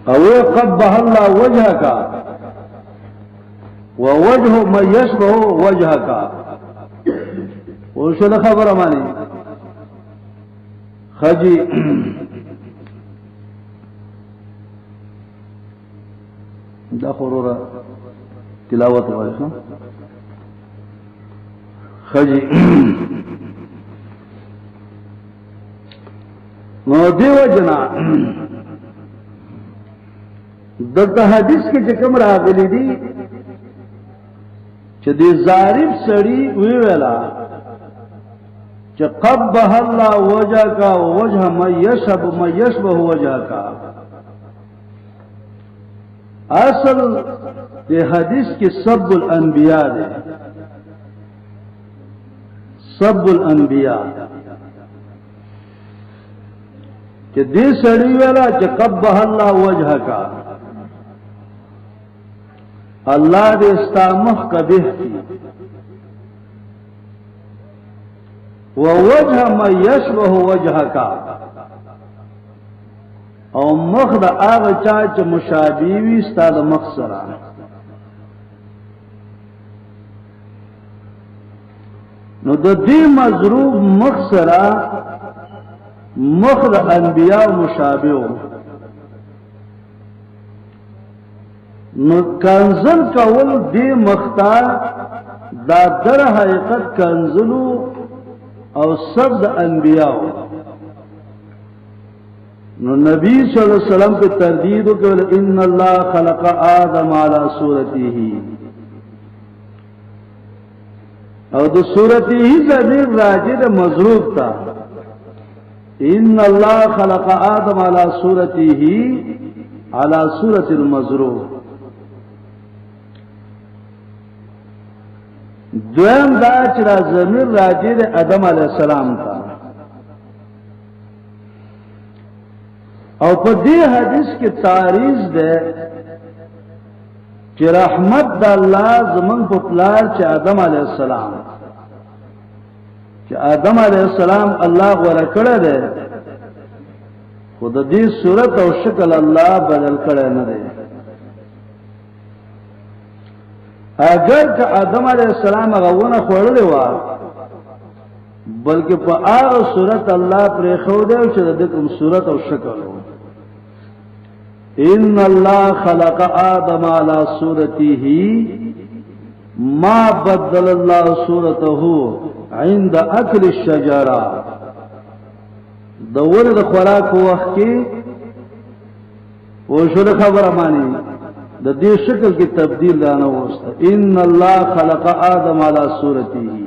अवे क़ब्बह अल्लाह वजहका व वजह मन यशबहु वजहका वो शल खबर मानी खजी दा खरोरा तिलावत वाले खजी देव जना दलता हदीस के जकम रागली दी च दे जारिब सड़ी वेला च क़ब्बह अल्लाह वजहका वजह मन यशबहु वजहका असल ये हदीस के सब्बुल अनबिया दे सब्बुल अनबिया कि दे सड़ी वाला च क़ब्बह अल्लाह वजहका अल्लाह दे इस्तामह कबिह की व वजह मन यशबहु वजहका और मुख द आग चाच मुशाबीवी स्ताद मखसरा नो दी मजरूब मखसरा मुख द अनबिया मुशाबियो नो कंजल कवल दी मख्ता दा दर हकीकत कंजलू और शब्द अनबिया नो नबी सल्लल्लाहु अलैहि वसल्लम के तरदीद केवल इन्नल्लाह खलक़ आदम अला सूरतिही और तो सूरतिही ज़मीर राजिद मजरूब था इन्नल्लाह खलक़ आदम अला सूरतिही अला सूरतिल मजरूब द्वयम दाचरा ज़मीर राजिद आदम अलैहिस्सलाम था और पदी हदीस की तारीज दे कि रहमत अल्लाह जमन पुतलार च आदम अलैहिस्सलाम कि आदम अलैहिस्सलाम अल्लाह वरा कड़े दे खुद दी सूरत और शक्ल अल्लाह बदल कड़े न दे अगर का आदम अलैहिस्सलाम अगवना खोड़ हुआ बल्कि पर आग सूरत अल्लाह प्रेखो दे चुम सूरत और शक्ल हो इन्नल्लाह खलक़ आदम अला सूरतिही मा बद्दलल्लाहु सूरतहु इंद अक्ल शजरा दौर द खुराक वक्त की वो शुरू खबर मानी द दी शक्ल की तब्दील लाना वस्ता इन्नल्लाह खलक़ आदम अला सूरतिही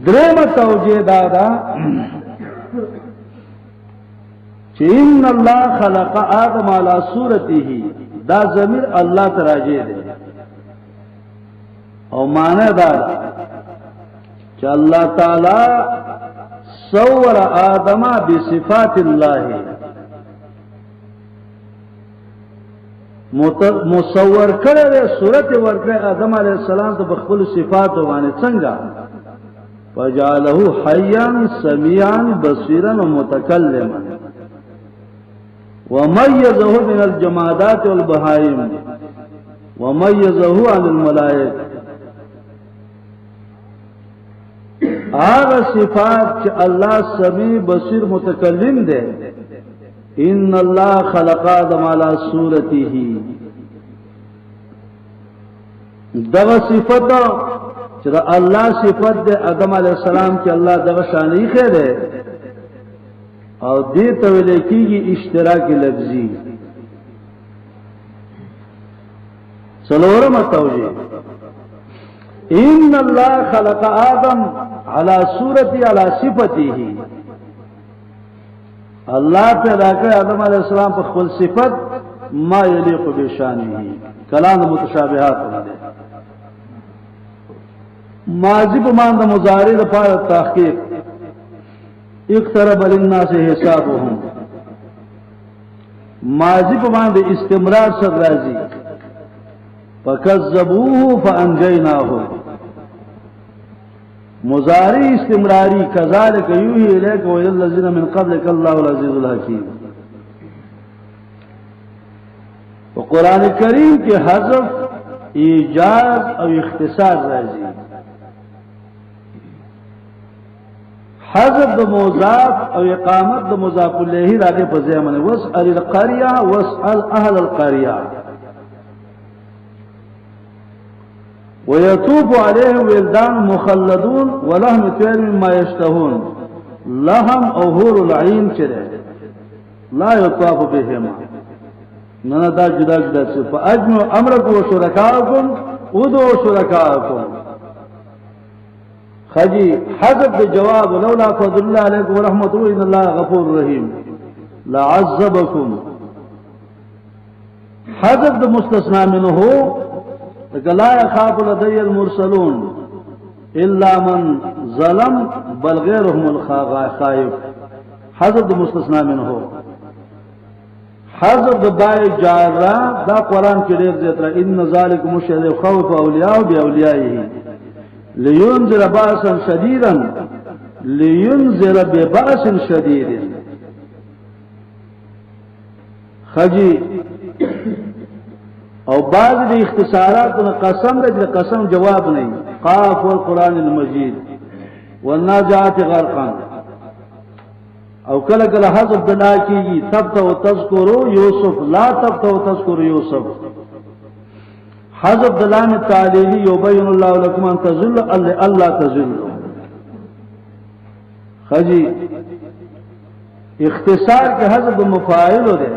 द्रेम तौजे दादा इन्नल्लाह खलक़ आदम अला सूरतिही दा ज़मीर अल्लाह तराजे दे और माने दादा कि अल्लाह ताला सव्वर आदमा बिसिफातिल्लाह मुसव्वर करे सूरत वर्क आदम अलैहिस्सलाम तो बखुल सिफात वाने संगा फजालहु हय्यन समियान बसीरन व मुतकल्लिमन वमय्यज़हु मिनल जमादात वल बहाइम वमय्यज़हु अनिल मलाइक आग सिफात के अल्लाह समी बसीर मुतकल्लिम दे इन्नल्लाह खलक़ आदम अला सूरतिही दग सिफत चला अल्लाह सिफत दे आदम अलैहिस्सलाम के अल्लाह दग शानी खे दे और दे तवले की इश्तराक लफ्जी सलोरम तौजी इन्नल्लाह खलक़ आदम अला सूरति अला सिफतिही अल्लाह पैदा करे आदम अलैहिस्सलाम पर खुल सिफत मा यलीक़ बिशानिही कलाम मुतशाबिहात वाले माजी बमान मुजारी दफा तहकीक इक़्तरब लिन्नास हिसाबुहुम माजी बमान इस्तिमरार सब राजी फकज़्ज़बूहु फअनजयनाहु مضارع استمراری کذالک یوحی الیک و الی الذین من قبلک الله العزیز الحکیم. و قرآن کریم کے حذف ایجاز او اختصار راځي. حذف د مضاف او اقامت د مضاف الیه راغی په ځای باندې واسأل القريه واسأل اهل القريه. ويطوف عليهم ولدان مخلدون ولهم طير مما يشتهون. لهم او حور العين چره لا يطاف بهما. نه دا جدا جدا څه فاجمع امركم وشركاءكم ودعوا شركاءكم. خجی حذف د جواب لولا فضل الله علیکم ورحمته ان الله غفور رحیم لعذبکم. حذف د مستثنا منه لا يخاف لدي المرسلون الا من ظلم بل غيرهم الخائف. حذف د مستثنا منه. حذف د بای جارا دا قران کې ډیر ذکر ان ذالکم شر خوف اولیاء باولیائه لينذر باسا شديدا لينذر بباس شديد. خجی او بعض د اختصارات نه قسم د قسم جواب نه قاف والقران المجید والناجات غرقا. او کله کله حذف بنا کیږي تبت او تذکروا یوسف لا تبت او تذکروا یوسف. حذف دلام تعلیلی یبین الله لكم ان تذلوا الله تذلوا. خجی اختصار کے حذف مفاعل ہو دے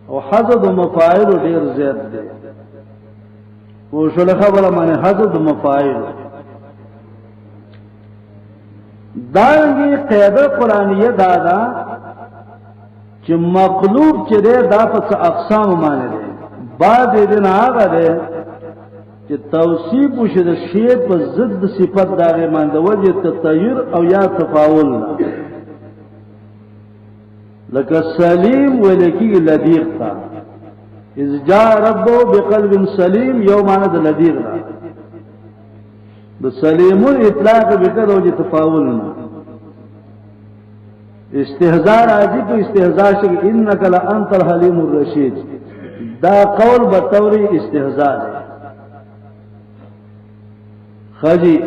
او حذف مفاعل ډیر زیات دی. او شله خبره معنی حذف مفاعل دانګي قاعده قرانیه دادا چې مقلوب چې دا په اقسام معنی دی. بعد دین هغه دی چې توصیف وشي د شی په ضد صفت دغه مانده وجه تطیر او یا تفاول لکه سلیم ولکی لدیق تا اذ جاء ربه بقلب سلیم یومانه د لدیق دا د سلیمون اطلاق وکړو وجه تفاول استهزاء راځي په استهزاء شي انک لانت الحلیم الرشید. دا قول بطوری استهزاء ہے. خجی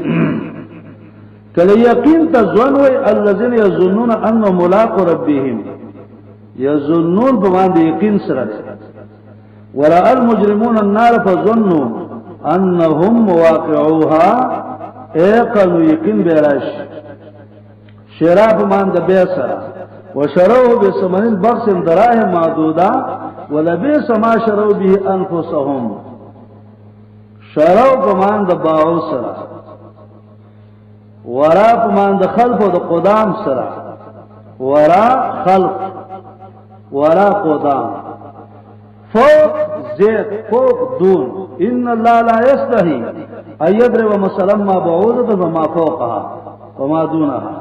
کله یقین تظن وی الذين يظنون انهم ملاقو ربهم يظنون بمعنى یقین سره. ورأى المجرمون النار فظنوا انهم مواقعوها ايقنوا یقین بیراش. شراب بمعنى بیسرا وشروه بثمن بخس دراهم معدوده ولبئس ما شروا به انفسهم. شروا بمان د باو سره ورا بمان د خلف او د قدام سره ورا خلف ورا قدام فوق زيت فوق دون. ان الله لا يستحي ان يضرب مثلا ما بعوضه وما فوقها وما دونها.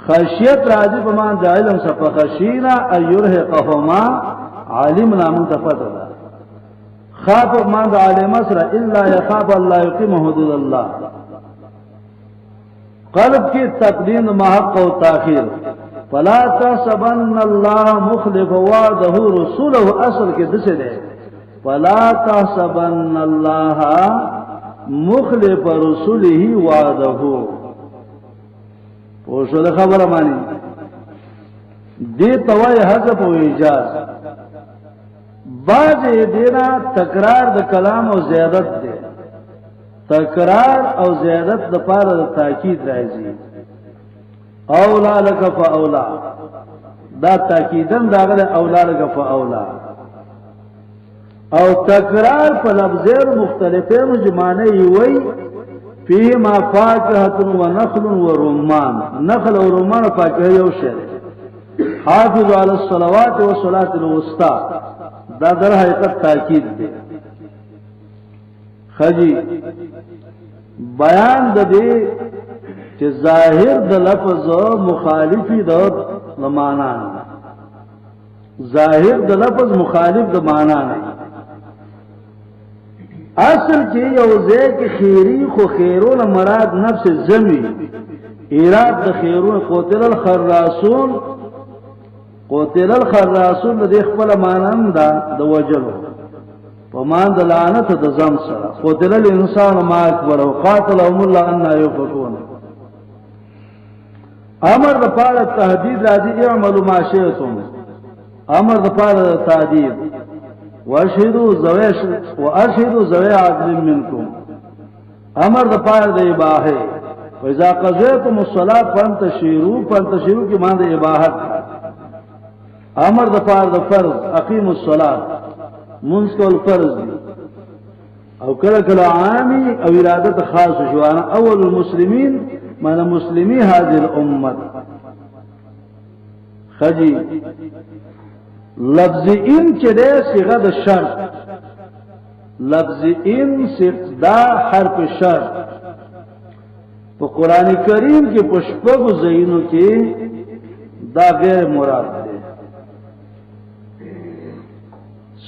خشیت راځي بمان د علم څخه خشینا ايرهقهما عالمنا منتفته. خاف ما د عالم سره الا يخاف الله يقيم حدود الله. قلب کی تقدیم محق و تاخیر. فلا تحسبن الله مخلف وعده رسوله اصل کې دسه ده فلا تحسبن الله مخلف رسوله وعده. او شو خبره مانی دې توای حذف او ایجاز. بعض دینا تکرار د کلام او زیادت دی. تکرار او زیادت د پاره د تاکید راځي. اولا لک فاولا دا تاکیدن داغله اولا لک فاولا. او تکرار په لفظ مختلفه جمعنه وي فيه ما فاكهه ونخل ورمان. نخل او رمان فاکهه یو شی. حافظ علی الصلوات والصلاه الوسطى دا در حقیقت تاکید دی. خجی بیان د دې چې ظاهر د لفظ مخالفی د معنا نه. ظاهر د لفظ مخالف د معنا نه. اصل کې یو ځای کې خیری خو خیرون مراد نفس زمی ایراد د خیرون قتل الخراسون د خپل مانند د وجلو په مان د لعنت د زم سره قتل الانسان ما اکبر او قاتلهم الله ان يفكون امر د پاره تهدید راځي اعملوا ما شئتم امر د پاره تهدید واشهدوا ذوي عدل منكم امر د پاره د اباحه واذا قضيتم الصلاه فانتشروا کی مان د اباحت امر د پاره د فرض اقیموا الصلاه منځ کول فرض دی او کله کله عامي او ارادت خاص شوانا اول المسلمین معنی مسلمی هذه الامه خجی لفظ ان چې ده صيغه د شرط لفظ ان دا حرف شرط په قران کریم کې پښپغو زینو کې دا غیر مراد ده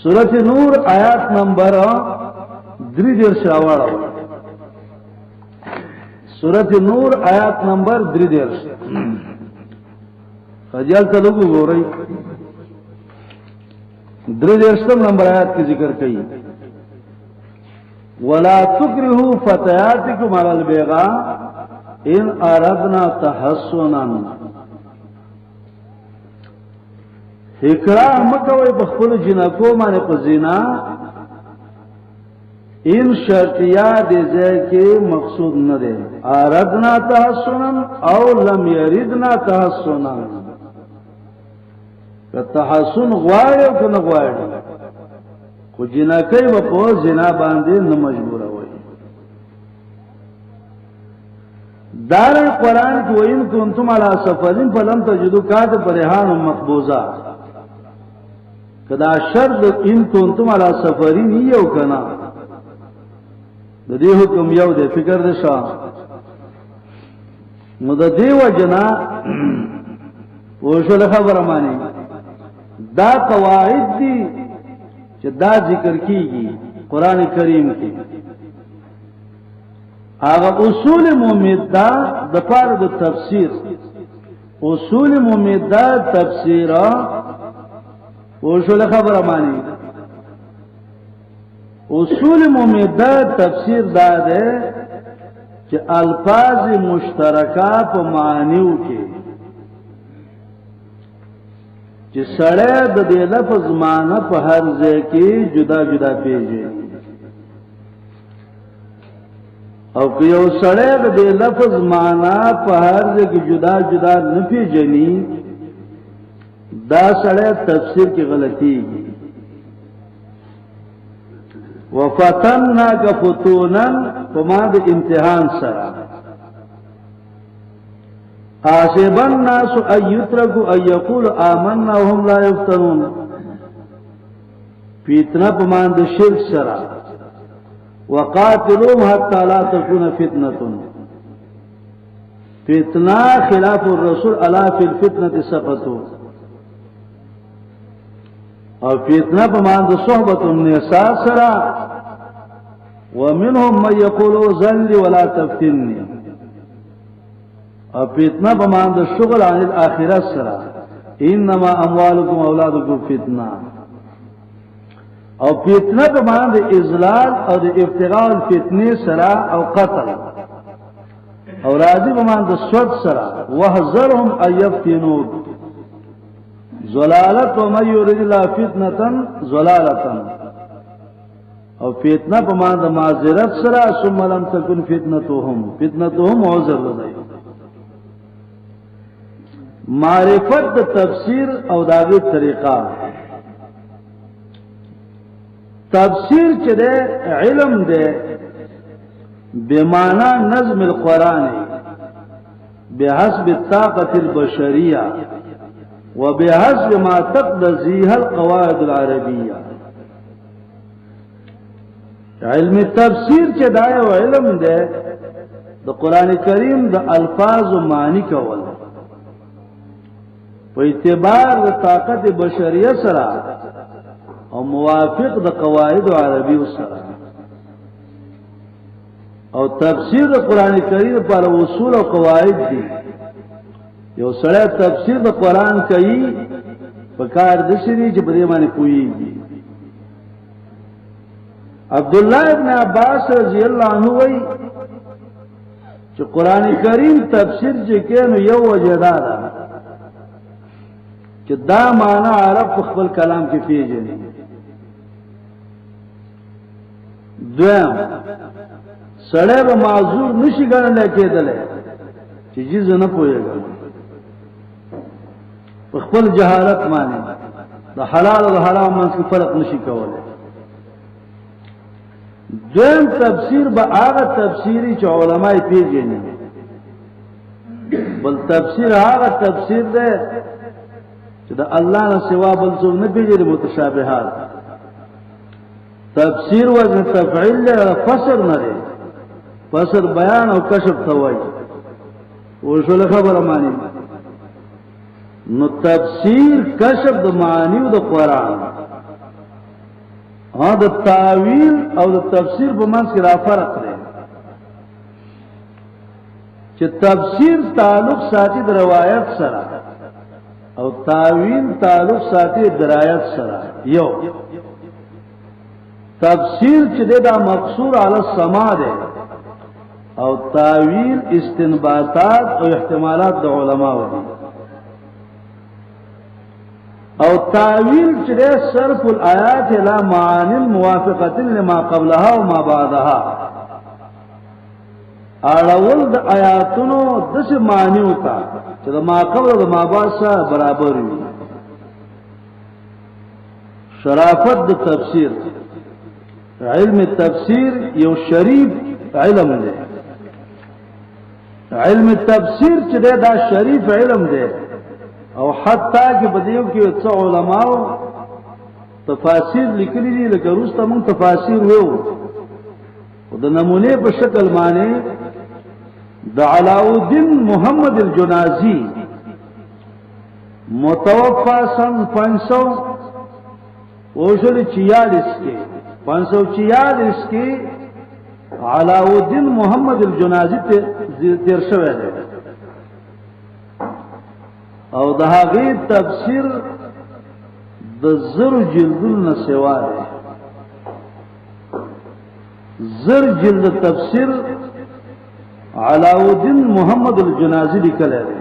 سورۃ نور آیات نمبر 3 شاوړه سورۃ نور آیات نمبر 3 خجل ته لګو ګورئ 3 نمبر آیات کی ذکر کئی ولا تکرهوا فتياتكم على البغاء ان اردنا تحصنا اکراه مکوئ بخپل جنکو باندې په زنا ان شرطیا دې ځکه مقصود نه ده اردنا تحصنا او لم يردنا تحصنا که تحسن غواړي او که نه غواړي خو جنکۍ به په زنا باندې نه مجبوره وي دار قرآن کې وین کنتم علی سفرین فلم تجدوا کاتب رهان مقبوضه کدا شرط ان کنتم علی سفرین یو کنا د دې حکم یو د فکر د شاه نو د دیو جنا وشل خبره مانی دا قواعد دي چې دا ذکر کیږي قران کریم کې هغه اصول ممیده د پاره د تفسیر اصول ممیده تفسیر او شول خبره مانی اصول ممیده تفسیر دا ده چې الفاظ مشترکه په معنیو کې چې سړی د دې لفظ معنی په هر ځای کې جدا جدا پیژني او که یو سړی د دې لفظ معنی په هر ځای کې جدا جدا نه پیژني دا سړی تفسیر کې غلطيږي وفتناک فتونا فما د امتحان سره حسب الناس ان يتركوا ان يقولوا آمنا وهم لا يفتنون فتنه بمان د شرک سره وقاتلوهم حتى لا تكون فتنه فتنه خلاف الرسول الا في الفتنه سقطوا او فتنه بمان د صحبت النساء سره ومنهم من يقول ذل ولا تفتنني او فتنه بمان د شغل عن الاخره سره انما اموالكم اولادكم فتنه او فتنه بمان د اذلال او د ابتغاء الفتنه سره او قتل او راضي بمان د سود سره وحذرهم ايفتنوك ضلالت ومن يريد الله فتنه ضلالتا او فتنه بمان د معذرت سره ثم لم تكن فتنتهم عذر ودی معرفت د تفسیر او داغه طریقہ تفسیر چې ده علم ده بمعنى نظم القرآن بحسب الطاقة البشرية وبحسب ما تقتضيها القواعد العربية علم التفسیر چې دا یو علم ده د قرآن کریم د الفاظ و معنی کول په اعتبار د طاقت بشریه سره او موافق د قواعد عربی سره او تفسیر د قران کریم پر اصول او قواعد دي یو سره تفسیر د قران کوي په کار د شری چې په دې باندې کوي. عبد الله ابن عباس رضی الله عنه وی چې قران کریم تفسیر چې کینو یو وجدا ده چې دا معنی عرب په خپل کلام کې پیژني. دویم سړی به معذور نشي ګڼل کېدل چې جز نه پوهیږي په خپل جهالت باندې د حلال او حرام منځ فرق نشي کولای. دویم تفسیر به هغه تفسیری چې علماء پیژني، بل تفسیر هغه تفسیر ده چې د الله نه سوا بل څوک نه پیژني. متشابهات تفسیر وزن تفعیل له فسر نه لري، فسر بیان او کشف توای ورسول خبره معنی. نو تفسیر کشف د معانی او د قران، ها د تعویل او د تفسیر په منځ کې را فرق دی چې تفسیر تعلق ساتي د روایت سره او تعویل تعلق ساتي د درایت سره. یو تفسیر چې دا مقصور علی السماع ده او تعویل استنباطات او احتمالات د علماء دي. او تعویل چې صرف الآیات الى معانی موافقه لما قبلها وما بعدها، اړول د آیاتونو د څه معنی وتا چې د ما قبل او ما بعد سره برابر وي. شرافت د تفسیر، علم تفسیر یو شریف علم دی. علم تفسیر چې دا شریف علم دی او حتی کې بدیو کې څو علماء تفاسیر لیکلي دي، لکه روسته مون تفاسیر وو او د نمونه په شکل باندې د علاؤالدین محمد الجنازی متوفا سن 546 کې علاؤالدین محمد الجنازی تیر شوی دی او د هغه تفسیر د زر جلدونو سوا دی. زر جلد تفسیر علاؤالدین محمد الجنازی لیکل دی.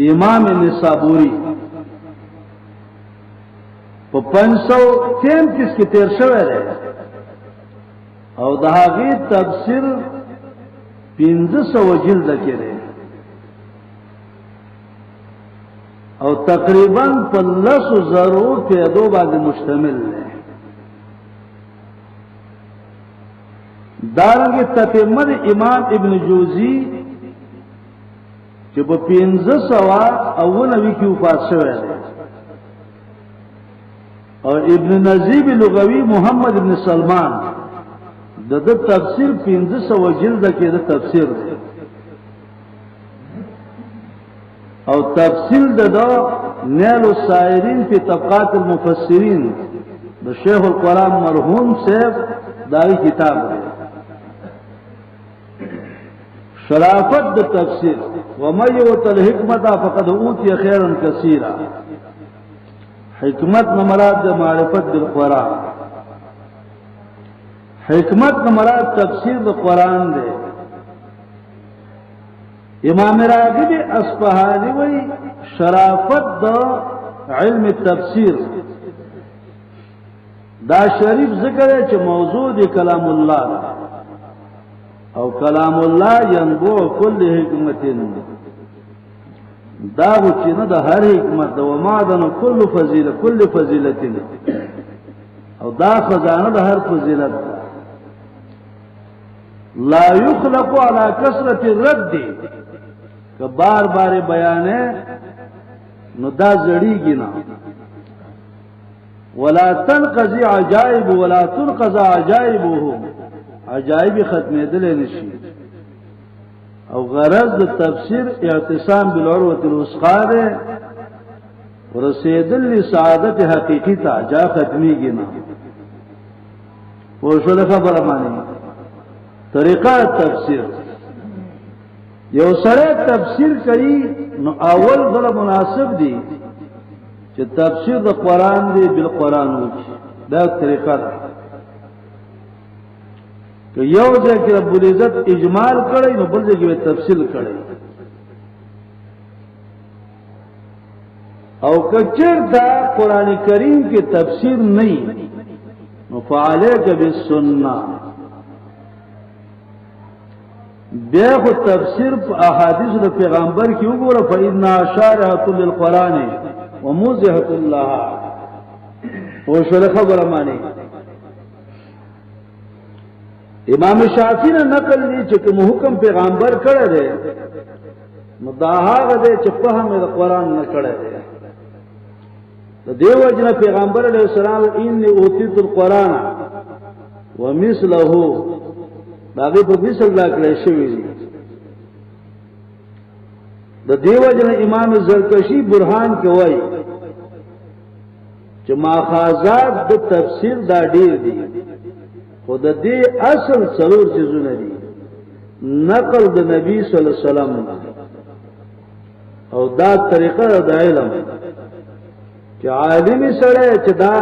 امام نسابوری په 533 کې تیر شوی دی او د هغه تفسیر 1500 جلد کې دی او تقریبا 1500 پیدو باندې مشتمل دی. دارنګه تتمه امام ابن جوزی چې په 1590 کې وفات شوی دی او ابن نجیب لغوی محمد ابن سلمان د تفسیر 1500 جلد کې د تفسیر دی او تفصیل د نیل السائرین فی طبقات المفسرین د شیخ القرآن مرحوم صاحب داوی کتاب دی. شرافت د تفسیر ومن یؤت الحکمت فقد اوتی خیرا کثیرا. حکمت نه مراد د معرفت بالقرآن، حکمت نه مراد تفسیر د قرآن دی. امام راغب اصفهانی وی شرافت دا علم تفسیر دا شریف ذکر ہے چې موضوع دی کلام الله او کلام الله ينبوع كل حکمت دا چې نه د هر حکمت د ومادن كل فضیلت كل فضیلت او دا خزانه د هر فضیلت لا يخلق على كثرة الرد کہ بار بار بیان ہے نو دا زڑیږي نه. ولا تنقضي عجائب ولا تنقضى عجائبه، عجائب ختمېدل نشي. او غرض د تفسیر اعتصام بالعروة الوثقى ده ورسېدل لسعادت حقیقی ته جا ختمېږي نه. ورسول خبره مانی طریقہ تفسیر یو سره تفسیر کوي نو اول غره مناسب دي چې تفسیر د قران دی بالقران وکړي دا طریقه ده که یو ځکه رب العزت اجمال کړي نو بل ځکه تفصیل کړي او کچر دا قران کریم کې تفسیر نه نو فعلیک بالسنه بیا خو تفسیر په احادیث د پیغمبر کې وګوره فإن اشارة للقران وموزه الله او شله خبره مانی امام شافعی نے نقل دی چې کوم حکم پیغمبر کړی دی مداهغه دی چې په هم د قران نه کړی دی د دیو جن پیغمبر علیہ السلام انی اوتیت القرآن ومثله داغه په مثل لا کړی شوی دی د دیو جن امام زرکشی برهان کوي چې ماخذات د تفسیر دا ډیر دي خود دې اصل څلور چیزونه دي نقل د نبی صلی الله علیه وسلم او دا طریقه د علم چې عالم سره چې دا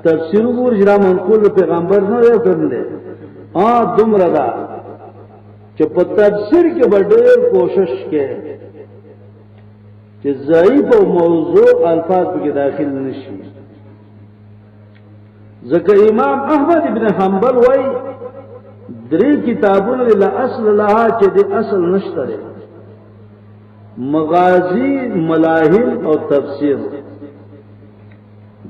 تفسیر ورجرا منقول پیغمبر نه کړل دومره دا چې په تفسیر کې ډېر کوشش کې چې ضعیف او موضوع الفاظ کې داخل نشي ځکه امام احمد ابن حنبل وای درې کتابونه له اصل لها چې د اصل نشته مغازی ملاحم او تفسیر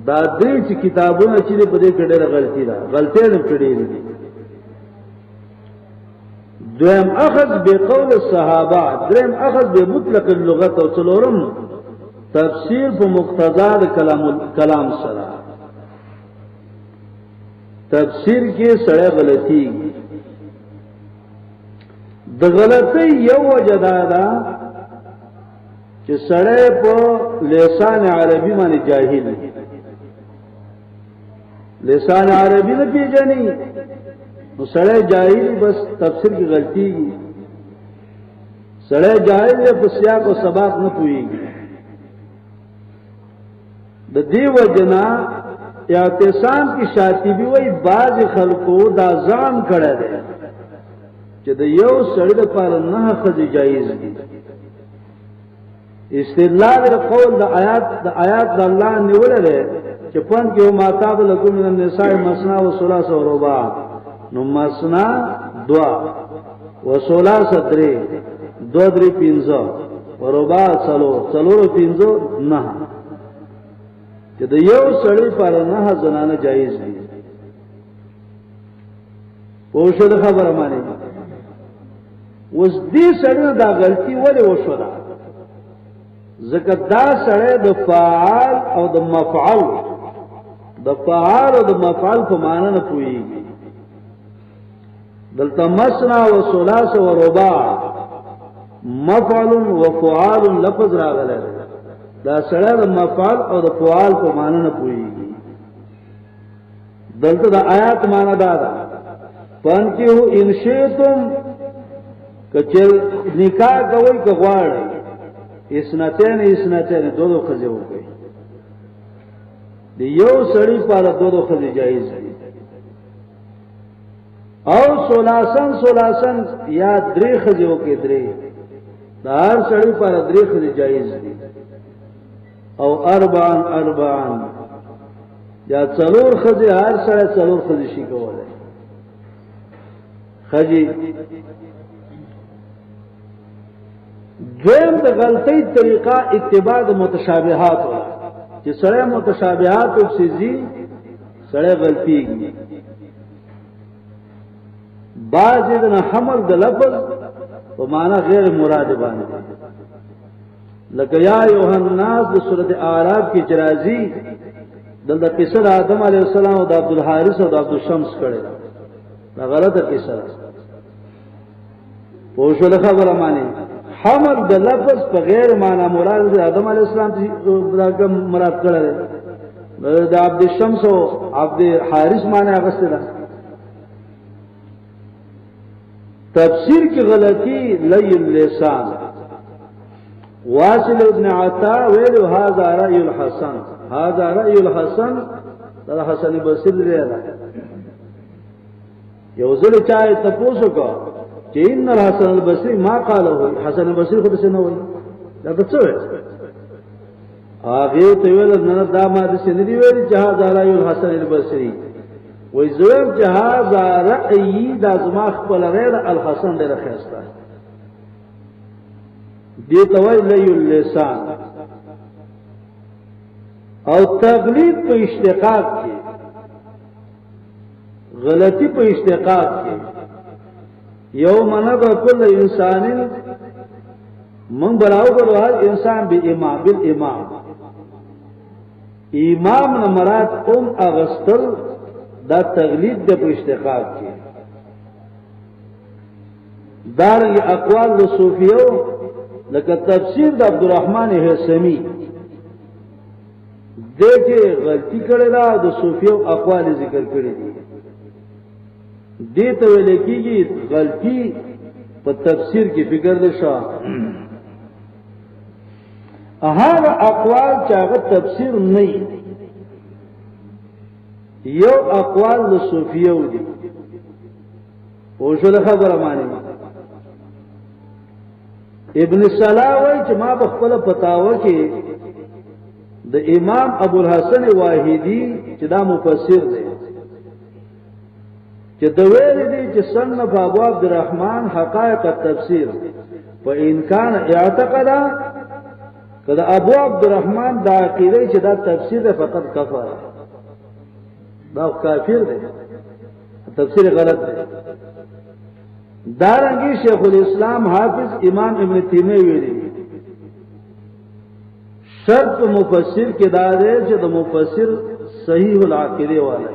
دا درې چې کتابونه چې په دې کې ډېر غلطي ده غلطي نه کړې دي دویم اخذ بقول الصحابه دریم اخذ بمطلق اللغت او څلورم تفسیر په مقتضا د کلام سره تفسیر کې سره غلطي د غلطي یو وجه ده چې سره په لسان عربي باندې جاهل لسان عربي نه پیژني نو سره جاهل بس تفسیر کی غلطی سره جاهل په سیاق او سباق نه پويږي د دیو جنا اعتصام کی شاطبی وای باز خلقو دا ځان کړه دي چې د یو سړی د پاره نه خځه جایز دي استدلال د قول د آیات د الله نیول لري چې پن کې ما تاب لكم من النساء مثنى وثلاث ورباع نو مثنى دوا وثلاث درې دو درې پنځه ورباع څلور پنځه نه چې د یو سړی پر نه زنانه جایز دي پوښتنه خبره مانی اوس دې سړی دا غلطي ولې وشوه ځکه دا سړی د فاعل او د مفعول د فاعل او د مفعول په معنی نه پوهیږي دلته مثنى و ثلاث و رباع مفعول و فعال لفظ راغلی دا سړی د مفعول او د فعال په معنی نه پوهیږي دلته د آیات معنی دا ده پن کې هو انشئتم کچل نکاح کوي که غواړي اسنتين دو خزه وکړي دی یو سړی پر دو خزه جایز دي او سولاسن یا درې خزه وکړي درې دا هر سړی پر درې خزه جایز دي او اربعان یا څلور خزه هر سړی څلور خزه شي کولای خجی دویم د غلطی طریقہ اتباع د متشابهات ولا چې سره متشابهات او سيزي سره غلطيږي بعض د حمل د لفظ په معنا غیر مراد باندې لکه یا ایها الناس د سورۃ اعراف کې جرازی دلته قصه آدم علیه السلام او د عبد الحارث او د عبد الشمس کړي دا غلطه قصه ده په شو خبره معنی حمل د لفظ په غیر معنا مراد د آدم علیه السلام څخه مراد کړل د عبد الشمس او عبد الحارث معنی اغسطه ده تفسیر کی غلطی لی اللسان واصل ابن عطا ویلو هذا رأی الحسن هذا رأی الحسن دا حسن بصری لیلا یو ځل چاہے تپوسو کا چې ان الحسن البصری ما قاله حسن البصری خود څه نه وایي دا څه وایي هغه ته ویل نه دا ما د سندي ویل جهاز رأی الحسن البصری وای زویم جهاز رأی دا زما خپل غیر الحسن ډېر خسته دې ته وایي لی اللسان او تقلید په اشتقاق کې غلطی په اشتقاق کې یوم نبع كل انسان من براو کړو هر انسان به امام بالامام امام نه مراد اغستل دا تقلید د په اشتقاق کې دارنګ اقوال د صوفیو لکه تفسیر د عبدالرحمن حسمی دغه غلطی کړي دا د صوفیو اقوال ذکر کړي دي دیتا ویلے کیږي غلطی په تفسیر کې فکر لشا هغه اقوال چې هغه تفسیر نه یو اقوال د صوفیو دي او شو خبره معنی ابن صلاح وایي چې ما بخپل پتاوه کې د امام ابو الحسن واحدی چې دا مفسر دی چې د ویل دي چې صنف ابو عبد الرحمن حقائق التفسیر فإن كان اعتقد کدا ابو عبد الرحمن دا عقیده چې دا تفسیر فقط کفر دا کافر دی تفسیر غلط دی دارنګي شیخ الاسلام حافظ امام ابن تیمیه ویلي شرط مفسر کې دا دی چې د مفسر صحیح العقیده والا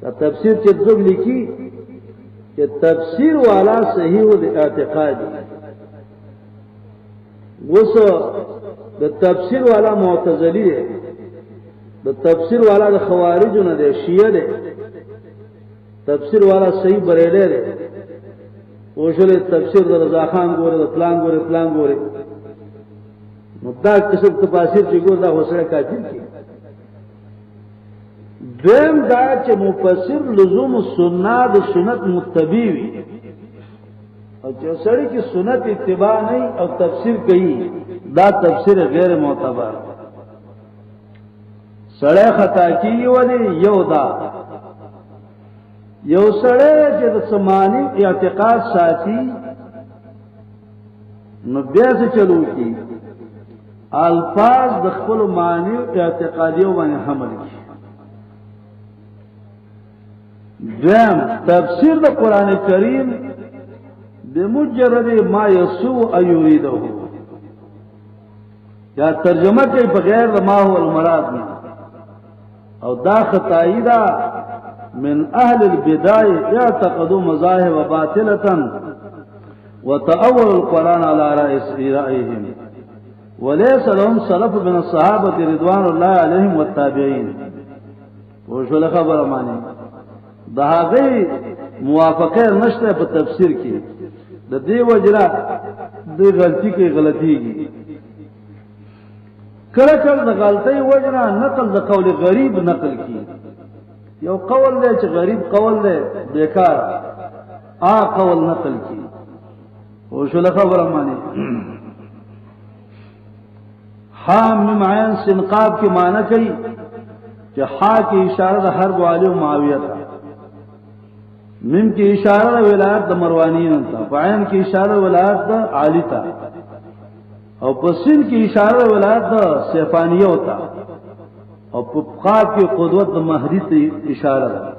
دا تفسیر چې څوک لیکي چې تفسیر والا صحیح الاعتقاد وسو د تفسیر والا معتزلی دی د تفسیر والا د خوارجو نه دی شیعه دی تفسیر والا صحیح بریلې دی او شله تفسیر د رضا خان ګوره د پلان ګوره نو دا قسم تفاسیر چې ګور دا وسره کافر کی دیم دا چې مفسر لزوم سنت د سنت متبع وي او چې سړی کې سنت اتباع نه او تفسیر کوي دا تفسیر غیر معتبر سړی خطا کوي ولی یو دا یو سړی چې د سمانی اعتقاد ساتي نو بیا څه چلو کی الفاظ د خپل معنی اعتقادیو باندې حمل کی دویم تفسیر د قران کریم بمجرد ما يسوء يريده یا ترجمه کوي بغیر ما هو المراد او دا خطائی دا من اهل البدع يعتقدوا مذاهب باطله وتأول القرآن على رأيهم وليس لهم سلف من الصحابه رضوان الله عليهم والتابعين وشو خبر معنی دا هغه موافقه نشته په تفسیر کې د دې وجره د غلطی کې غلطیږي کله کله د غلطۍ وجره نقل د قول غریب نقل کی یو قول دی چې غریب قول دی بیکار قول نقل کی او شو خبره معنی حام میم عین سنقاب کی معنی کوي چې حا کی اشاره د حرب علی و معاویه ته میم کی اشاره ولایت د مروانیین ته عین کی اشاره ولایت د علی ته او پسین کی اشاره ولایت د سیفانیه ته او په قاف کی قدوت د مهدی ته اشاره ده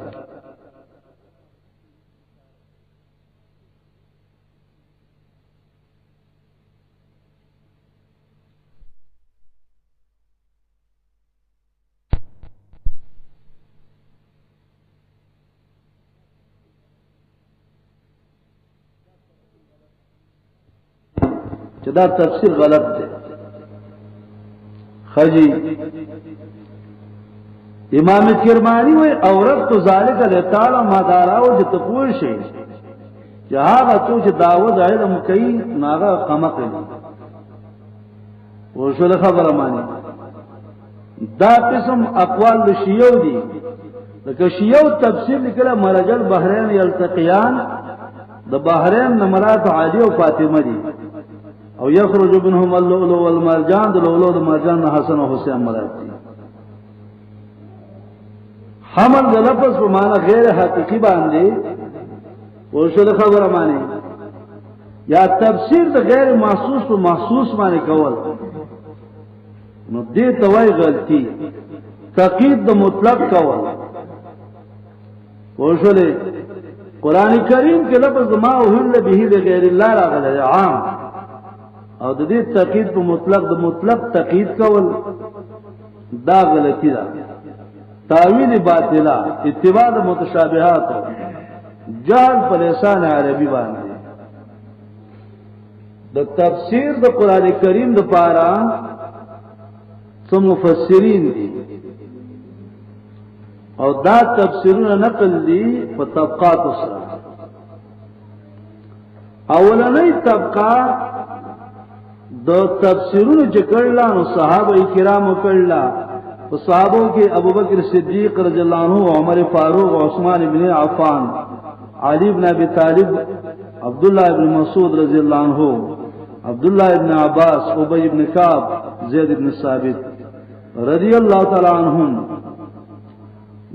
چې دا تفسیر غلط دی خجی امام کرمانی وی عورت تو ذالک لتعالی ما داراو چې تپوش شي هغه څو چې دعوت علم کوي ناغه قمه کوي ورشل خبره مانی دا قسم اقوال د شیعو دي لکه شیعو تفسیر لیکله مرج البحرین یلتقیان د بحرین نمرات علی او فاطمه دي او یخرج منهم اللؤلؤ والمرجان د لؤلؤ د مرجان حسن او حسین مراد دي حمل د لفظ په معنا غیر حقيقي باندې ورشل خبره مانی یا تفسیر د غیر محسوس په محسوس باندې کول نو دې توای غلطی تقید د مطلق کول ورشل قران کریم کې لفظ ما اوهل به غیر الله راغلی عام او د دې تقید په مطلق د مطلق تقید کول دا غلطی ده تاویل باطلا اتباع د متشابهات جهل په لسان عربي باندې د تفسیر د قران کریم د پاره څو مفسرین دي او دا تفسیرونه نقل دي په طبقات سره اولنۍ طبقه د تفسیرونو چې کړل نو صحابه کرامو کړل او صحابو کې ابوبکر صدیق رضی الله عنه عمر فاروق عثمان ابن عفان علی ابن ابي طالب عبد الله ابن مسعود رضی الله عنه عبد الله ابن عباس ابي ابن كعب زید ابن ثابت رضی الله تعالی عنهم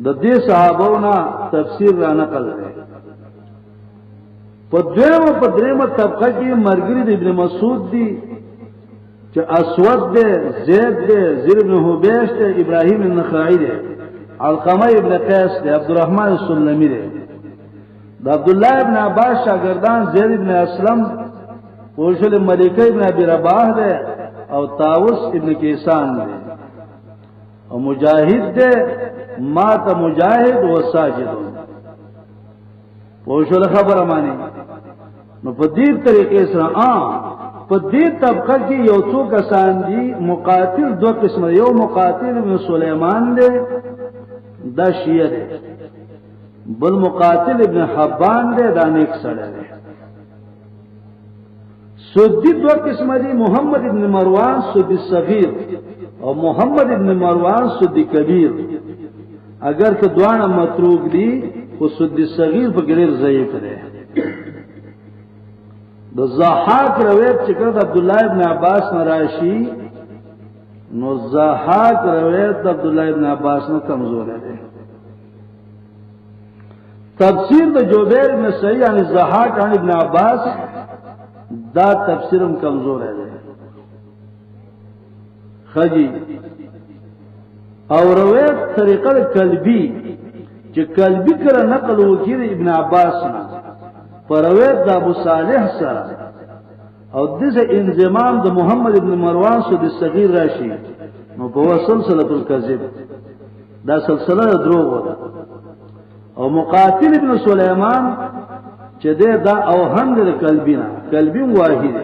د دې صحابونا تفسیر را نقل کړي په دریمه طبقه کې مرګری ابن مسعود دی چې اسود دی زید دی زید بن حبیش دی ابراهیم النخعی دی علقمه ابن قیس دی عبدالرحمن السلمی دی د عبد الله ابن عباس شاگردان زید ابن اسلم ورشل ملکه ابن ابي رباح دی او طاووس ابن کیسان دی او مجاهد دی مات مجاهد و ساجد ورشل خبره مانی نو په دې طریقې سره په دې طبقه کې یو څو کسان دي مقاتل دو قسم یو مقاتل ابن سليمان دی دا شیعه دی بل مقاتل ابن حبان دی دا نیک سره دی سدی دو قسم دي محمد ابن مروان سدی صغیر او محمد ابن مروان سدی کبیر اگر که دوانه متروک دي او سدی صغیر په ګرځ ضعیف دی د زحاق روایت چې کړه عبد الله ابن عباس نراشی نو زحاق روایت عبد الله ابن عباس نو کمزور دی تفسیر د جوبیر بن سعید عن زحاق عن ابن عباس دا تفسیرم کمزور دی خجی او روایت طریقه کلبی چې کلبی کړه نقل وکړي ابن عباس نه پرویت د ابو صالح سره او دغه انضمام د محمد ابن مروان سو د صغیر راشي نو په سلسله الکذب دا سلسله دروغ ده او مقاتل ابن سليمان چې دا او هم د قلبی واحد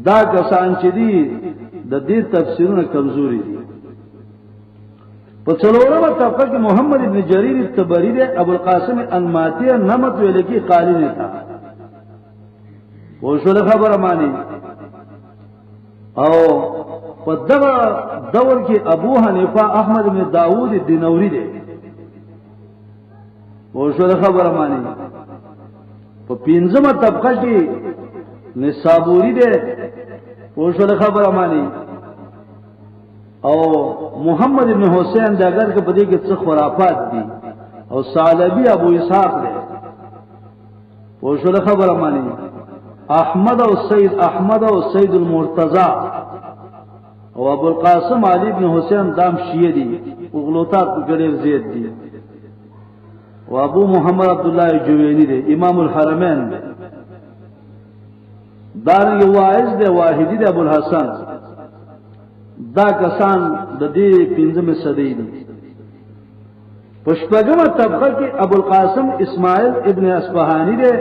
دا کسان چې دي د دې تفسیرونه کمزوري دي په څلورمه طبقه کې محمد ابن جرير الطبري دی ابو القاسم انماطی نمط ویل کی قالی نه تا وشول خبره مانی او په دغه دور کې ابو حنیفه احمد بن داوود دینوری دی وشول خبره مانی په پنځمه طبقه کې نسابوری دی وشول خبره مانی او محمد ابن حسین دا اگر که بدی کې څه خرافات دي او ثعلبی ابو اسحاق دی وشول خبره مانی احمد او سید المرتضی او ابو القاسم علی ابن حسین دام شیعه دي او غلطات ګډیر زیات دي او ابو محمد عبد الله جوینی دی امام الحرمین دار واعظ دی واحدی دی ابو الحسن دا کسان د دې پنځمه صدی دي پښپګمه طبقه کې ابو القاسم اسماعیل ابن اصفهانی دی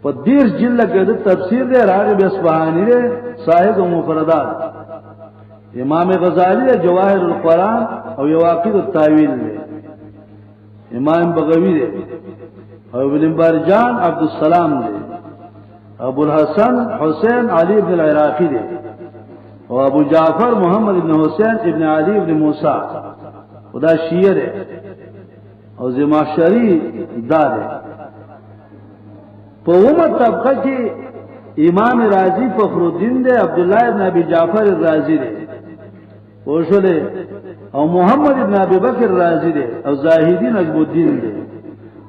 په دیر جلد کې د تفسیر دی راغب اصفهانی دی صاحب مفردات امام غزالی دی جواهر القرآن او یواقید التاویل دی امام بغوی دی और इब्न बरजान अब्दुलसलाम दे, अबुल हसन हुसैन अली इब्न इराकी दे, और अबू जाफर मोहम्मद इब्न हुसैन इब्न अली इब्न मूसा उदा शियर है, और ज़माशरी दार है। पौमत तबका की इमाम राजी फखरुद्दीन दे, अब्दुल्लाह इब्न अबी जाफर राजी दे ओशले, और मोहम्मद इब्न अबी बकर राजी दे, और जाहिदी नजमुद्दीन दे,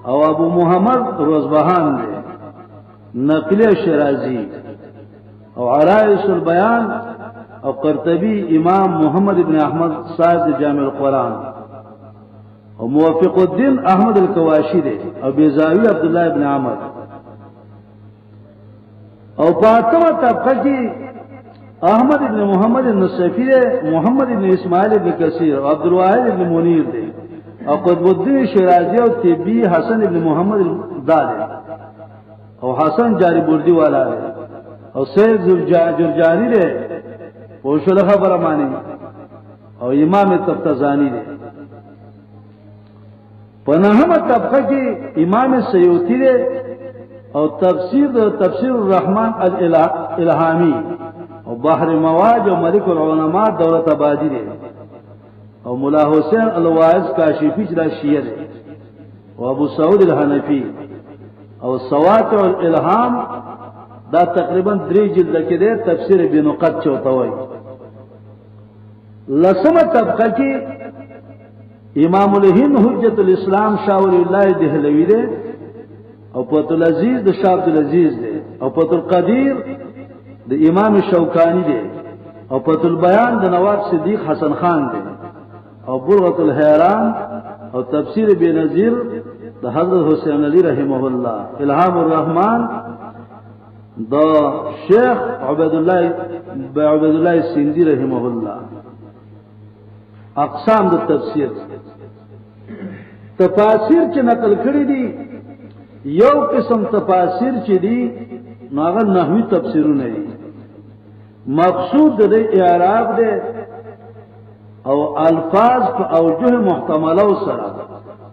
और अबू मोहम्मद रोजबहान दे, नकले शराजी, और अराइसुल बयान, और कर्तबी इमाम मोहम्मद इब्न अहमद साहिब जामिउल कुरान, और मुवफ़्फ़िक़ुद्दीन अहमद अल-कवाशी दे, और बेज़ावी अब्दुल्लाह इब्न अमर, और पातवा तबका की अहमद इब्न मोहम्मद नसफी दे, मोहम्मद इब्न इस्माइल इब्न कसीर, और अब्दुल वाहिद इब्न मुनीर दे, और कुतुबुद्दीन शिराजी, और तिब्बी हसन इब्न मोहम्मद दादे, और हसन जारी बुर्दी वाला है, और सैयद जुरजानी दे वो शुलखा बरमानी, और इमाम तफ्ताजानी दे। पनाहम तबका की इमाम सयूती दे, और तफसीर रहमान अल-इल्हामी, और बहर मवाज, और मलिक उल-उलमा दौलत आबादी दे, और मुला हुसैन अल-वाइज काशिफी जरा शियर दे, और अबू सऊद अल-हनफी, और सवात और इल्हाम दा तकरीबन 3 जिल्द के दे, तफसीर बिनुक़त चौतवाई। लसम तबका की इमामुल हिंद हुज्जतुल इस्लाम शाह वलीउल्लाह देहलवी दे, और फतुल अजीज द शाह अब्दुल अजीज दे, और फतुल कदीर द इमाम शौकानी दे, और फतुल बयान द नवाब सिद्दीक हसन खान दे, और बुरगतुल हैरान, और तफसीर बेनज़ीर द हज़रत हुसैन अली रहमहुल्लाह, इल्हामुर रहमान द शेख उबैदुल्लाह सिंधी रहमहुल्लाह। अक़साम द तफसीर तफासिर च नकल करी दी, यो किस्म तफासिर च दी नागन नहवी तफसीर नहीं, मकसूद दे इराब दे, और अल्फाज अवजुह मुहतमला सरा,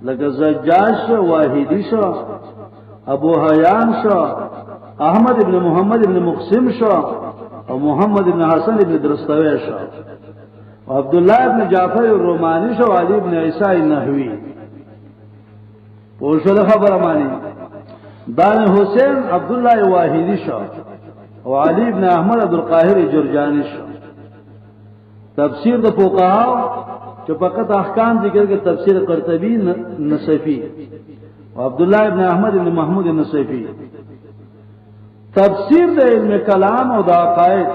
लगे ज़ज्जाज वाहिदी शो, अबू हयान शो, अहमद इब्न मोहम्मद इब्न मुक़सिम शो, और मोहम्मद इब्न हसन इब्न दरस्तवे शो, और अब्दुल्लाह इब्न जाफर रोमानी शो, अली इब्न ईसा नहवी पोशल खबर मानी, दान हुसैन अब्दुल्लाह वाहिदी शो, और अली इब्न अहमद अब्दुल काहिर जुरजानी शो। तफसीर द फुक़हा जो फ़क़त अहकाम जिक्र के तफसीर कर्तबी नसफी, और अब्दुल्लाह इब्न अहमद इब्न महमूद नसफी। तफसीर दे इल्म कलाम और अक़ाइद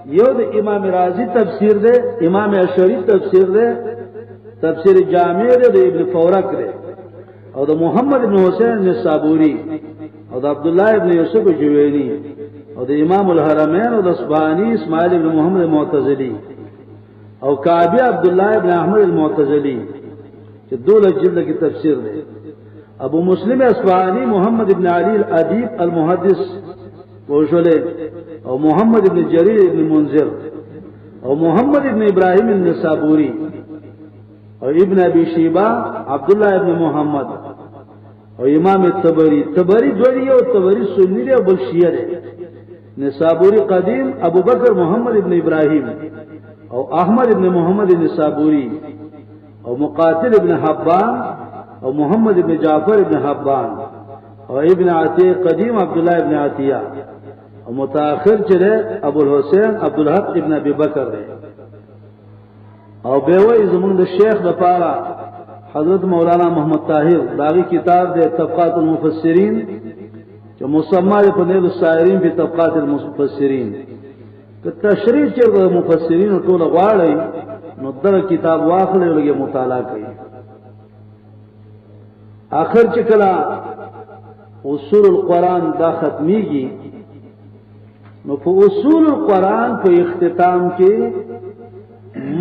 यो दे इमाम राजी तफसीर दे, इमाम अशरी तफसीर दे, तफसीर जामिया दे इब्न फौरक दे, और मोहम्मद इब्न हुसैन निसाबूरी, और अब्दुल्लाह इब्न यूसुफ जुवैनी, और इमाम उल हरमैन और अस्बानी इस्माइल इब्न मोहम्मद मुअतज़िली, और काबिया अब्दुल्लाह इब्न अहमद अल-मुअतज़िली जो 2 जिल्द की तफसीर दे। अबू मुस्लिम अस्बानी मोहम्मद इब्न अली अदीब अल-मुहद्दिस वोशले, और मोहम्मद इब्न जरीर इब्न मुंजिर, और मोहम्मद इब्न इब्राहिम निसाबूरी, और इब्न अबी शीबा अब्दुल्लाह इब्न मोहम्मद, और इमाम तबरी, तबरी जोड़ी और तबरी सुन्नी और बुल शिया है। निसाबूरी कदीम अबू बकर मोहम्मद इब्न इब्राहिम, और अहमद इब्न मोहम्मद निसाबूरी, और मुकातिल इब्न हब्बान, और मोहम्मद इब्न जाफर इब्न हब्बान, और इब्न अतिया कदीम अब्दुल्लाह इब्न अतिया, और मुताखिर चले अबुल हुसैन अब्दुल हक इब्न अबी बकर है। और बेवई ज़मीन शेख दपारा हजरत मौलाना मोहम्मद ताहिर दागी किताब दे तबक़ातुल मुफस्सिरीन जो मुसम्मा फनील सायरीन भी तबक़ातुल मुफस्सिरीन तो तशरीह के मुफस्सिरीन टोल गवाड़ी नुदर किताब वाखले लगे मुताला कई आखिर चिकला उसूल कुरान दा खत्मीगी उसूल कुरान पे इख्तिताम के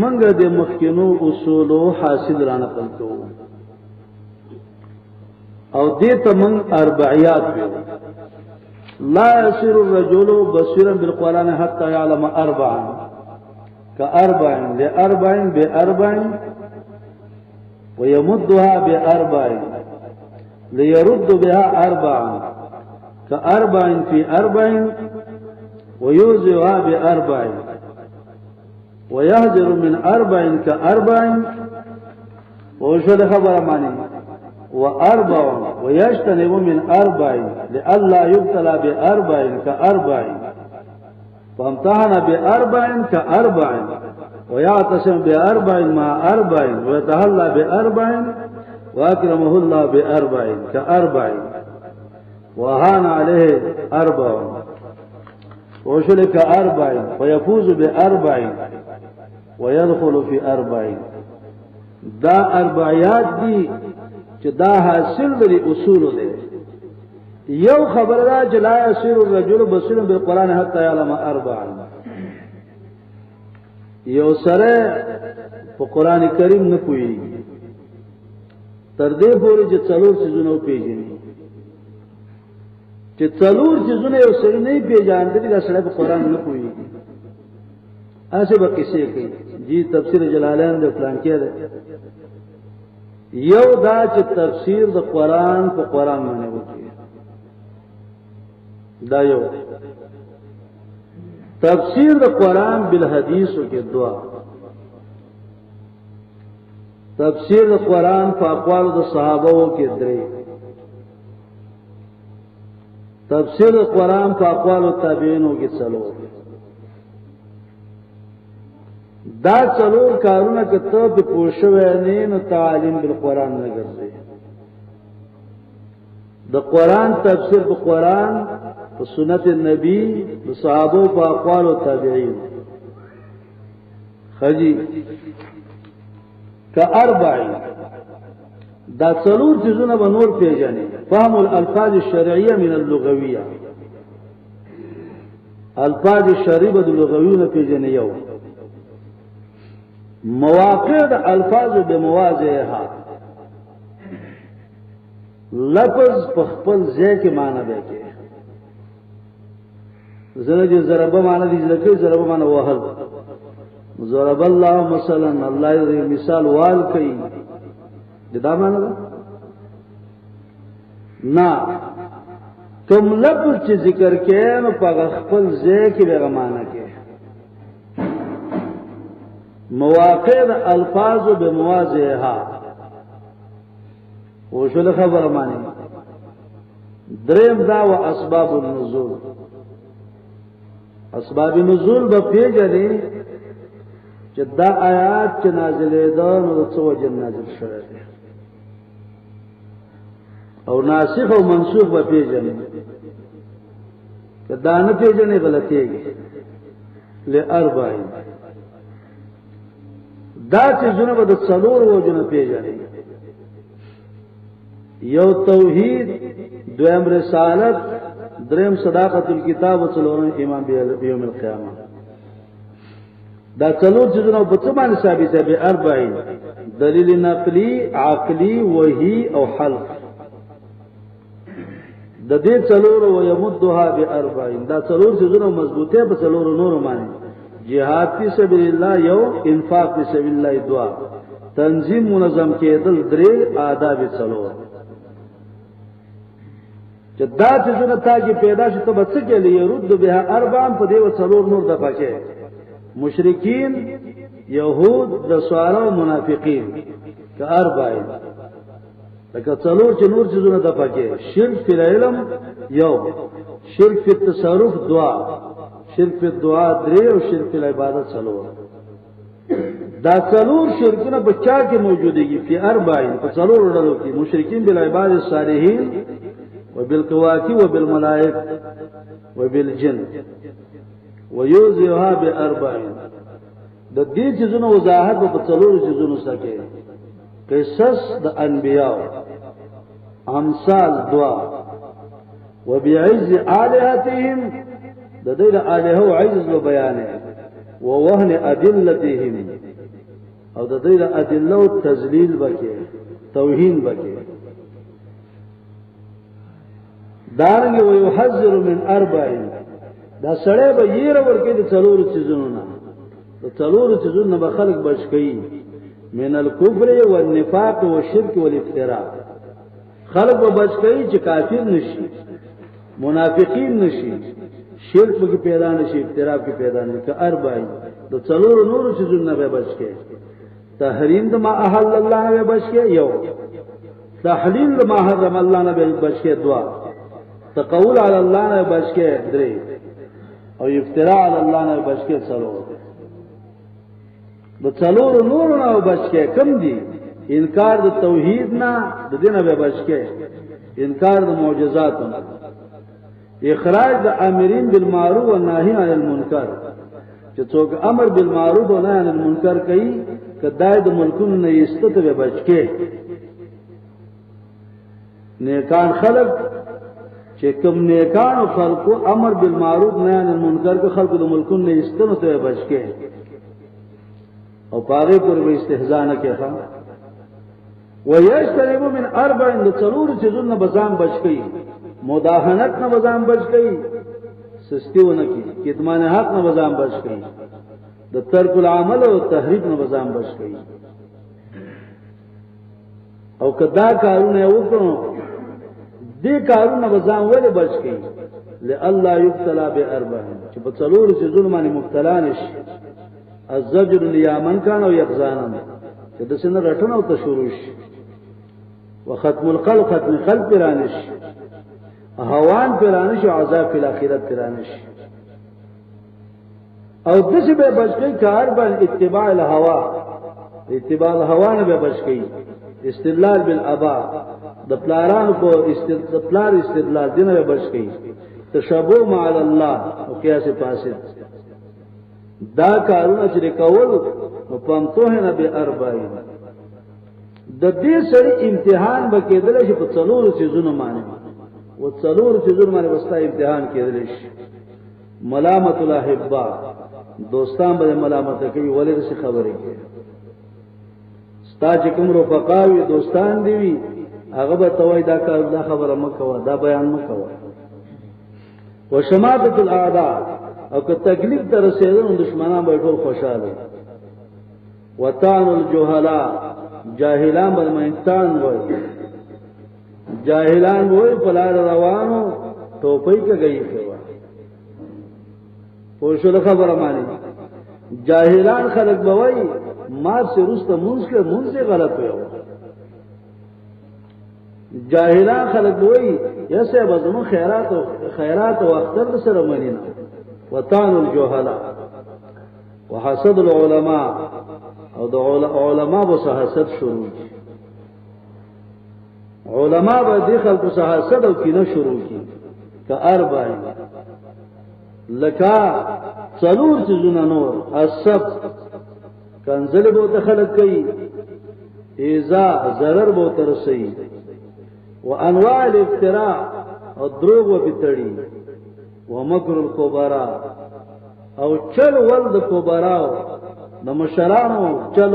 मंग दे मुख्किनो उसूलो हासिल राना पलतो और दे तमंग अरबइयात पे ला यसिरु रजुलु बसीरन बिल कुरान हत्ता यअलम अरबअन का अरबअन ले अरबअन बे अरबअन व यमुद्दुहा बे अरबअन ليرد بها أربعا كأربع في أربع ويوزعها بأربع ويهجر من أربع كأربع وشو خبر ماني وأربع ويجتنب من أربع لئلا يبتلى بأربع كأربع فامتحن بأربع كأربع ويعتصم بأربع مع أربع ويتهلى بأربع وأكرمه الله بأربع كأربع وهان عليه أربع وشلك أربع ويفوز بأربع ويدخل في أربع دا أربعيات دي چې دا حاصل لري اصول دي یو خبر دا چې لا يصير الرجل بصيرا بالقرآن حتى يعلم أربعا یو سره په قرآن کریم نه کوي تر دې پورې چې څلور څیزونه پیژني چې څلور څیزونه یو سره نه پیژاندل دا سره په قرآن نه کوي اسه به کیسه کوي جی تفسیر جلالین د پلان کې ده یو دا چې تفسیر د قرآن په قرآن باندې وکړي دا یو تفسیر د قرآن بالحدیث کې دعا تفسیر د قرآن په اقوال د صحابه کې درې تفسیر د قرآن په اقوال او تابعینو کې څلور دا څلور کارونه کته په پوښوي نه نو تعلیم بالقرآن نه ګرځي د قرآن تفسیر په قرآن په سنت النبی د صحابه په اقوال او تابعین خجی کاربعین دا څلور چیزونه به نور پیژني فهم الالفاظ الشرعیه من اللغویه الفاظ شرعیه د لغویونه پیژني یو مواقع د الفاظ به مواضعها لفظ په خپل ځای کې معنی به کې زره دې ضربه معنی دي ځکه ضربه معنی وهل ضرب الله مثلا الله دې مثال وال کوي دا معنی نه کوم لفظ چې ذکر کې نو په خپل ځای کې به معنی کې مواقع د الفاظ بمواضعها وشل خبر معنی دریم دا و اسباب النزول اسباب نزول به پیژنې چې دا آیات چې نازلې ده نو څه وجه نازل شوه او ناسخ او منسوخ به پیژنې که دا نه پیژنې غلطيږي لاربعین دا چې جنو به د څلور وجنه پیژنې یو توحید دویم رسالت دریم صداقت الكتاب او څلورم ایمان بیوم القیامه دا څلور چیزونه په څه باندې ثابت دي به اربعین دلیل نقلی عقلی وحی او حلق د دې څلور او یمدها به اربعین دا څلور چیزونه مضبوطه په څلور نور باندې جهاد فی سبیل الله یو انفاق فی سبیل الله دعا تنظیم منظم کېدل درې آداب څلور چې دا څنګه تا کې پیدا شي ته بس کې لري رد به اربعن په دې و څلور نور د پکې مشرکین یهود د سوارو منافقین که اربعین لکه څلور چې نور څه د پکې شرک فی العلم یو شرک فی التصرف دعا شرک فی الدعاء درې او شرک فی العبادت څلور دا څلور شرکونه په چا کې موجودېږي فی اربعین په څلور ډلو کې مشرکین بالعباد الصالحین وبالكواكب وبالملائكة وبالجن ويوزعها بأربعين د دې چیزونو وضاحت په څلورو چیزونو سره کوي قصص د انبیاء امثال دعا وبعز آلهتهم د دې د الهه او عز له بیان او وهن ادلتهم او د دې د ادله او تذلیل وکي توهین وکي دارنګ و یحذر من اربعین دا سړی به یې ورکې د څلورو چیزونو نه د څلورو چیزونو به خلق بچ کړي من الكفر والنفاق والشرك والافتراء خلق به بچ کوي چې کافر نشي، منافقین نشي، شرک به پیدا نشي، اختلاف کې پیدا نشي. که اربعین د څلور نور چیزونه به بچ کې، تحریم د ما احل الله نه بچ کې یو، تحلیل د ما حرم الله نه بچ کې دوا، تقول علی الله نه بچ کې درې، او افتراء علی الله نه بچ کې څلور. د څلور نور نه بچ کې کم دي؟ انکار د توحید نه، د دینه به بچ کې، انکار د معجزات نه، اخراج د امرین بالمعروف و نهی عن المنکر، چې څوک امر بالمعروف و نهی عن المنکر کوي کدای د ملکونو نه ایستته به بچ کې. نیکان خلق چې کوم نیکان خلقو امر بالمعروف نهی عن المنکر کو خلقو د ملکونو نه ایستنه ته بچ کې، او پاره پر به استهزاء نه کوي. ويجتنب من اربع د څلور چیزونو بزام بچ کی، مداهنت نه بزام بچ کی، سستیونه کی، کتمان حق نه بزام بچ کی، د ترک العمل او تحریف نه بزام بچ کی. او کدا کارونه وکړو دې کارونه بزام ولې بچ کی؟ لئلا یبتلا باربع، چې په څلور چیزونو باندې مبتلا نشي. الزجر لیامن کان او یخزانن، چې د سن رټنه او تشوروش، وختم القلب ختم قلب پیرانش، هوان پیرانش او عذاب فی الاخرت پیرانش. او دسی به بچکی کار باندې اتباع الهوا، اتباع الهوا نه به بچکی، استدلال بالاباء د پلارانو په استدلال استدلال دینه به بچکی، تشبه مع الله او قیاس فاسد. دا کارونه چې کول نو پمتوه نه به اربعین. د دې سره امتحان بکیدل شي په څلور چیزونو باندې، و څلور چیزونو باندې وستا امتحان کېدل شي. ملامت الاحبا، دوستان به ملامت کوي ولې څه خبرې کوي. ستا چې کوم رفقاوي دوستان دی وی هغه به توای دا کار دا خبره مکوه، دا بیان مکوه. وشماتة الاعداء، او که تکلیف ته رسیدل دشمنان به ټول خوشاله. وطعن الجهلاء، جاهلان بل مینتان وای، جاهلان وای پلار روانو ټوپۍ کې گئی کوا. پوښتنه خبره مانی جاهلان خلق بوای ما سے رست مون سے غلط ویو. جاهلان خلق بوای یسه بزمو خیرات او اختر سره منینا. وطعن الجهلاء وحسد العلماء، او د علماء به حسد شروع کی، علماء به د خلکو سره حسد او کینه شروع کی. که اربعین لکا څلور چیزونه نور، السب کنزل به خلق کوي، ایذا ضرر به ترسي، وانواع الافتراء او دروغ و بتړي، ومکر الکبرا او چل ول د کبراو د مشرانو چل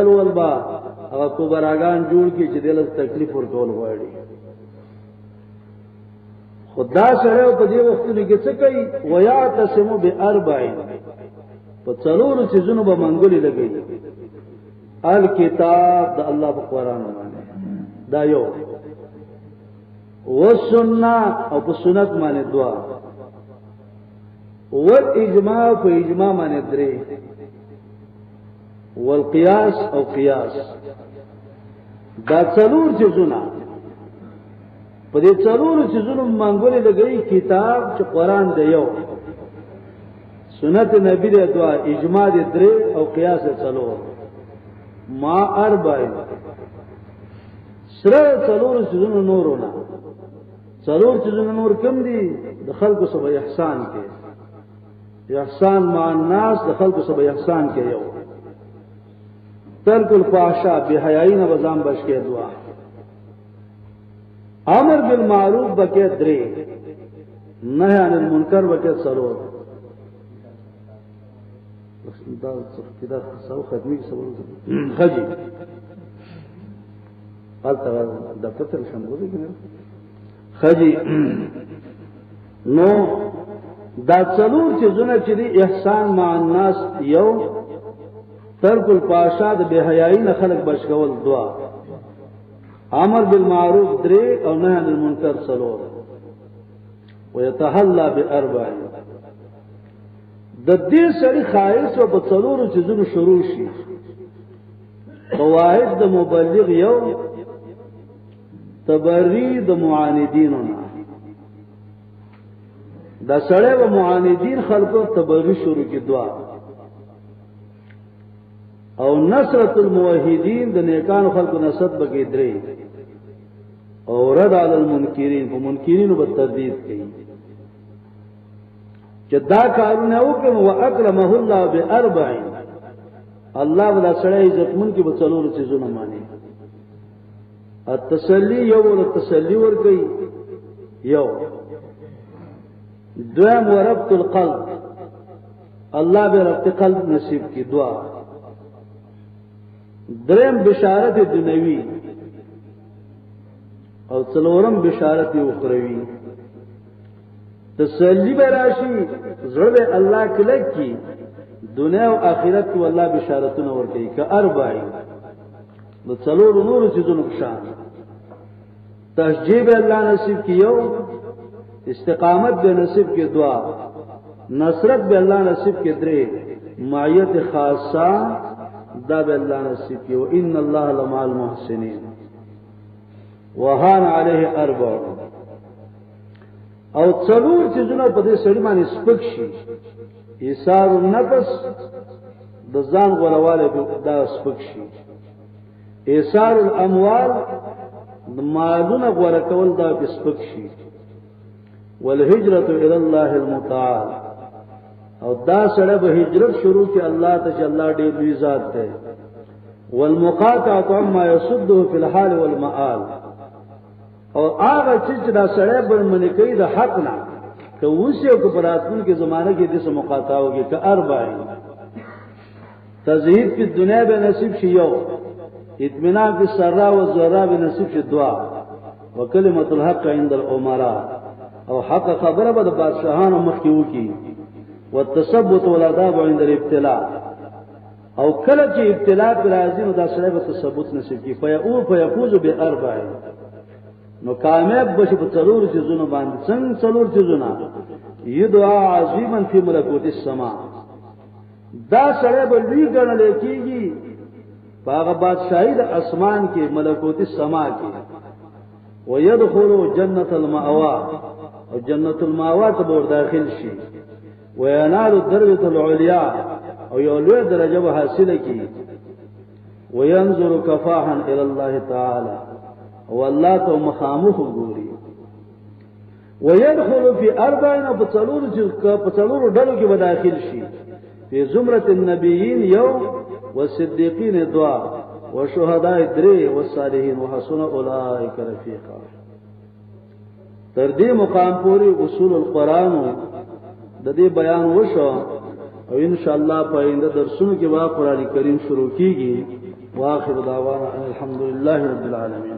ول با هغه کبراګان جوړ کی چې دل تکلیف ورکول غواړي. خدا سره په دې وختونو کې څه کوي؟ ويعتصم باربعین، په څلورو چیزونو به منګولې لګي. الکتاب د الله په قران باندې دا یو، والسنه او په سنت باندې دعا، والاجماع په اجماع باندې درې، والقياس او قياس. دا څلور چیزونه په دې څلور چیزونو منګولې لګي. کتاب چې قران دی یو، سنت نبی دی دعا، اجماع دی درې، او قياس څلور. ما اربعین سره څلور چیزونو نورونه، څلور چیزونو نور کم دي؟ د خلکو سره احسان کې، احسان مع الناس، د خلکو سره احسان کې یو. ترک الفحشاء، بے حیائی نہ بزام بچ کے دعا. امر بالمعروف بکے درې، نهی عن المنکر بکے څلور. دا کدا سو ختمي سو خجي حالته دفتر ته شامل دي خجي. نو دا څلور چیزونه چې دي احسان مع الناس یو، ترک الفحشاء د بے حیائی نه خلق بچ کول دعا، امر بالمعروف 3 او نهي عن المنکر 4 ويتحلى باربع د دې سړي خایس او په 4 چیزونو شروع شي قواعد د مبلغ یو تبری د معاندینو دا سړی و معاندین خلقو تبری شروع کی دعا او نصرت الموحدین د نیکانو خلقو نصرت بکی 3 او رد علی المنکرین په منکرینو په تردید کوي چې دا کارونه وکړي او اکرمه الله باربع الله ولا سړی عزتمن کې په 4 چیزونه مانی التسلی یو ول تسلی ور کوي یو دوام وربط القلب الله به ربط قلب نصیب کی دعا درم بشارت دنیوی او څلورم بشارت اخروی تسلی براشی زړه الله کله کی دنیا او آخرت کې الله بشارتونه ورکړي ک اربعین د څلور نور چیزونو شان تشجیب الله نصیب کیو استقامت به نصیب کی دعا نصرت به الله نصیب کی 3 معیت خاصه دا به الله نصیب کیو ان الله لمع المحسنین وهان علیه اربع او څلور چیزونه په دې سړي باندې سپک شي ایثار النفس د ځان غوړواله دا سپک شي ایثار الاموال د مالونه غوړه کول دا سپک شي والهجرة الى الله المتعال او دا سره به هجرت شروع کی الله ته چې الله دې لوی ذات ده والمقاطعه عما يصده في الحال والمآل او هغه چې دا سره بل منی کوي د حق نه که وسه کو براتون کې زمانه کې دې سم مقاطعه وږي ک اربعین تزهید په دنیا به نصیب شي یو اطمینان په سرا و ذرا به نصیب شي دعا وکلمۃ الحق عند الامراء او حق خبره به د بادشاہانو مخ کې وکی والتثبت والاداب عند الابتلاء او کله چې ابتلاء پر راځي نو دا سره به تثبت نصیب کی فیفوز باربع نو کامیاب بشي په څلور چیزونو باندې څنګه څلور چیزونه یدعا عظیما فی ملکوت السما دا سره به لوی ګڼل کیږي باغ بادشاہی د اسمان کې ملکوت السما کې ويدخل جنة المأوا او جنة المأوا ته ور داخل شي وینال الدرجه العليا او یو لوی درجه به حاصله کی وينظر كفاحا الى الله تعالى والله تو مخامخ ګوري ويدخل في 40 بصلور ډلو کې به داخل شي په زمره النبیین یو والصدیقین دعا وشهداء 3 والصالحین وحسن اولئک رفیقا تر دې مقام پوری اصول القرآن د دې بیان وشو او ان شاء الله په آینده درسونو کې به قرآن کریم شروع کیږي واخر دعوانا الحمدلله رب العالمین